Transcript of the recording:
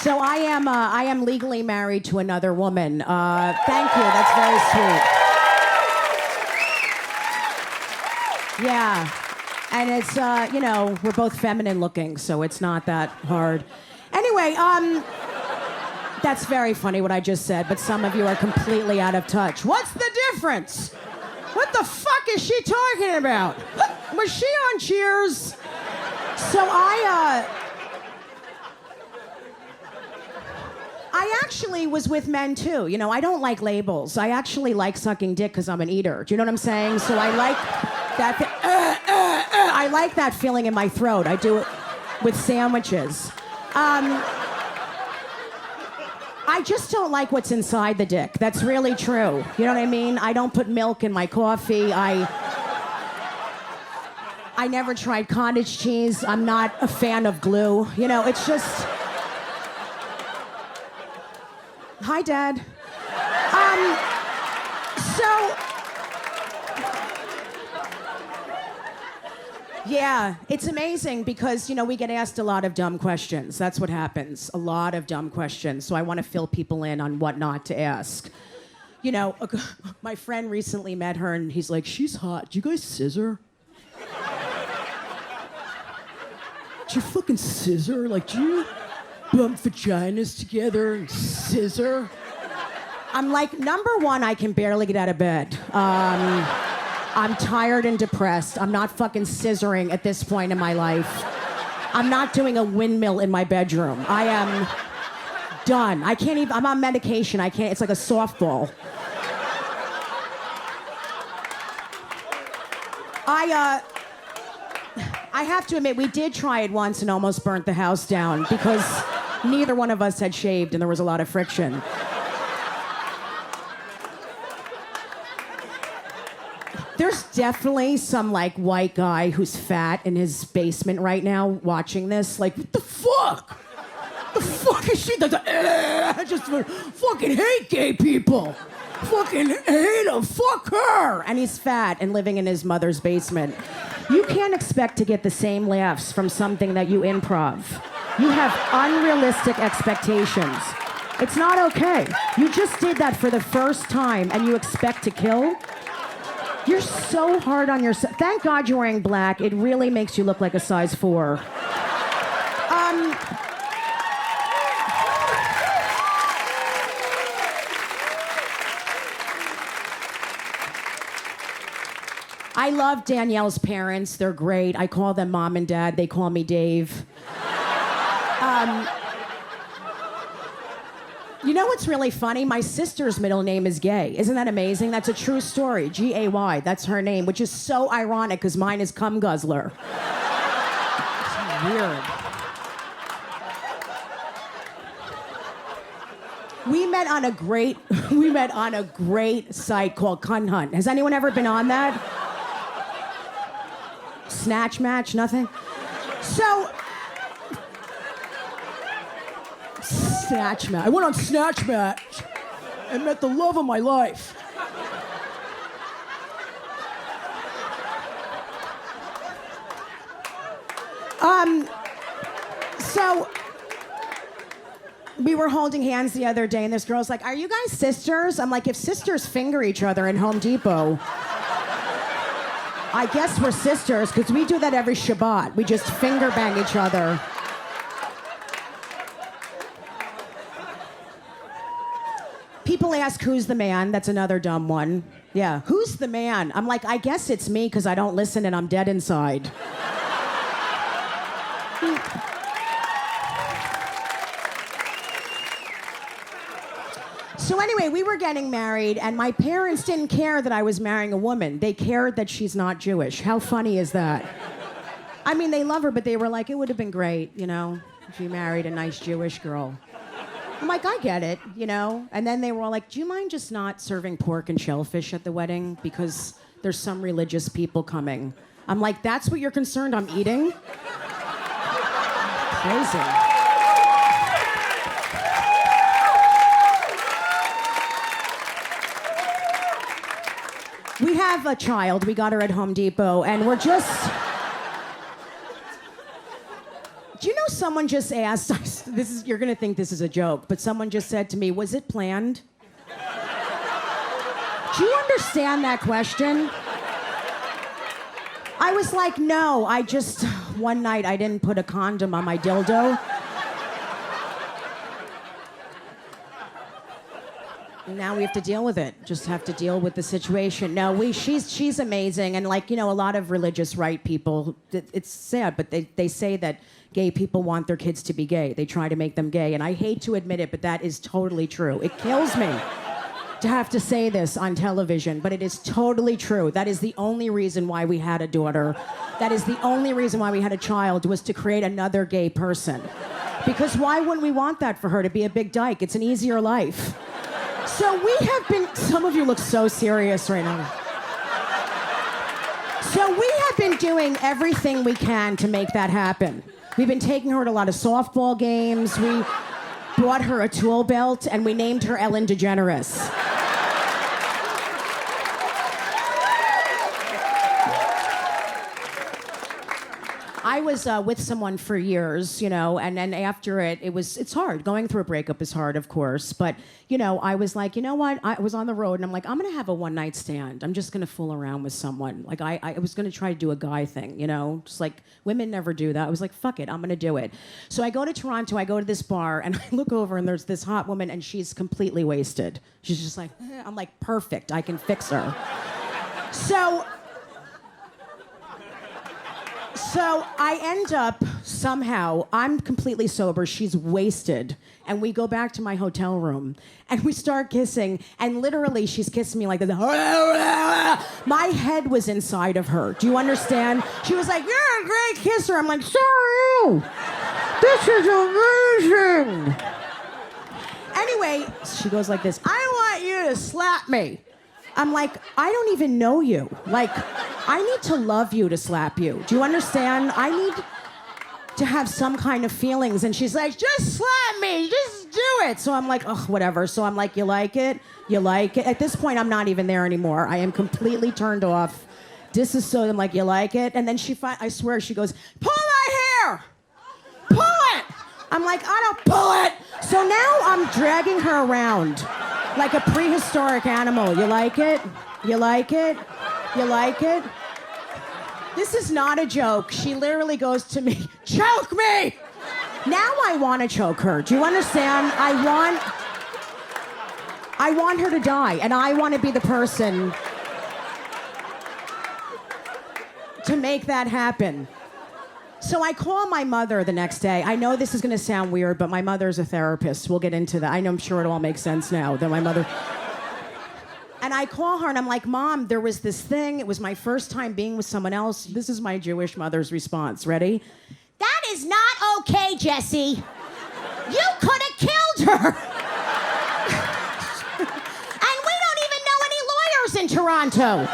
So I am legally married to another woman. Thank you. That's very sweet. Yeah. And it's, we're both feminine looking, so it's not that hard. Anyway, that's very funny what I just said, but some of you are completely out of touch. What's the difference? What the fuck is she talking about? Was she on Cheers? So I actually was with men too. You know, I don't like labels. I actually like sucking dick because I'm an eater. Do you know what I'm saying? So I like that. I like that feeling in my throat. I do it with sandwiches. I just don't like what's inside the dick. That's really true. You know what I mean? I don't put milk in my coffee. I never tried cottage cheese. I'm not a fan of glue. You know, it's just... Hi, Dad. Yeah, it's amazing because, you know, we get asked a lot of dumb questions. That's what happens. A lot of dumb questions. So I want to fill people in on what not to ask. You know, my friend recently met her and he's like, she's hot. Do you guys scissor? Do you fucking scissor? Like, do you bump vaginas together and scissor? I'm like, number one, I can barely get out of bed. I'm tired and depressed. I'm not fucking scissoring at this point in my life. I'm not doing a windmill in my bedroom. I am done. I can't even, I'm on medication. I can't, it's like a softball. I have to admit, we did try it once and almost burnt the house down because neither one of us had shaved and there was a lot of friction. There's definitely some, like, white guy who's fat in his basement right now watching this. Like, what the fuck? The fuck is she? I just fucking hate gay people. Fucking hate them. Fuck her. And he's fat and living in his mother's basement. You can't expect to get the same laughs from something that you improv. You have unrealistic expectations. It's not okay. You just did that for the first time and you expect to kill? You're so hard on yourself. Thank God you're wearing black. It really makes you look like a size 4. I love Danielle's parents. They're great. I call them Mom and Dad. They call me Dave. You know what's really funny? My sister's middle name is Gay. Isn't that amazing? That's a true story. G-A-Y. That's her name, which is so ironic because mine is Cum Guzzler. It's weird. We met on a great site called Cunt Hunt. Has anyone ever been on that? Snatch match? Nothing? So... Snatch match. I went on Snatch match and met the love of my life. So we were holding hands the other day and this girl's like, are you guys sisters? I'm like, if sisters finger each other in Home Depot, I guess we're sisters because we do that every Shabbat. We just finger bang each other. People ask, who's the man? That's another dumb one. Yeah, who's the man? I'm like, I guess it's me because I don't listen and I'm dead inside. So anyway, we were getting married and my parents didn't care that I was marrying a woman. They cared that she's not Jewish. How funny is that? I mean, they love her, but they were like, it would have been great, you know, if you married a nice Jewish girl. I'm like, I get it, you know? And then they were all like, do you mind just not serving pork and shellfish at the wedding? Because there's some religious people coming. I'm like, that's what you're concerned I'm eating? Crazy. We have a child. We got her at Home Depot, and we're just... Do you know someone just asked... you're gonna think this is a joke, but someone just said to me, was it planned? Do you understand that question? I was like, no, one night I didn't put a condom on my dildo. Now we have to deal with it. Just have to deal with the situation. No, she's amazing. And like, a lot of religious right people, it's sad, but they say that gay people want their kids to be gay. They try to make them gay. And I hate to admit it, but that is totally true. It kills me to have to say this on television, but it is totally true. That is the only reason why we had a daughter. That is the only reason why we had a child, was to create another gay person. Because why wouldn't we want that for her, to be a big dyke? It's an easier life. So we have been, some of you look so serious right now. So we have been doing everything we can to make that happen. We've been taking her to a lot of softball games. We bought her a tool belt, and we named her Ellen DeGeneres. I was with someone for years, and then after it's hard. Going through a breakup is hard, of course. But, I was like, you know what? I was on the road, and I'm like, I'm going to have a one-night stand. I'm just going to fool around with someone. Like, I was going to try to do a guy thing, Just like, women never do that. I was like, fuck it, I'm going to do it. So I go to Toronto, I go to this bar, and I look over, and there's this hot woman, and she's completely wasted. She's just like, I'm like, perfect, I can fix her. So I end up, somehow, I'm completely sober, she's wasted, and we go back to my hotel room, and we start kissing, and literally she's kissing me like this. My head was inside of her. Do you understand? She was like, you're a great kisser. I'm like, so are you. This is amazing. Anyway, she goes like this, I want you to slap me. I'm like, I don't even know you. Like, I need to love you to slap you. Do you understand? I need to have some kind of feelings. And she's like, just slap me, just do it. So I'm like, ugh, whatever. So I'm like, you like it? You like it? At this point, I'm not even there anymore. I am completely turned off. I'm like, you like it? And then I swear, she goes, pull my hair! Pull it! I'm like, I don't pull it! So now I'm dragging her around like a prehistoric animal. You like it? You like it? You like it? This is not a joke. She literally goes to me, choke me! Now I want to choke her. Do you understand? I want her to die, and I want to be the person to make that happen. So I call my mother the next day. I know this is going to sound weird, but my mother's a therapist. We'll get into that. I'm sure it all makes sense now that my mother... And I call her, and I'm like, Mom, there was this thing. It was my first time being with someone else. This is my Jewish mother's response. Ready? That is not okay, Jessie. You could have killed her. And we don't even know any lawyers in Toronto.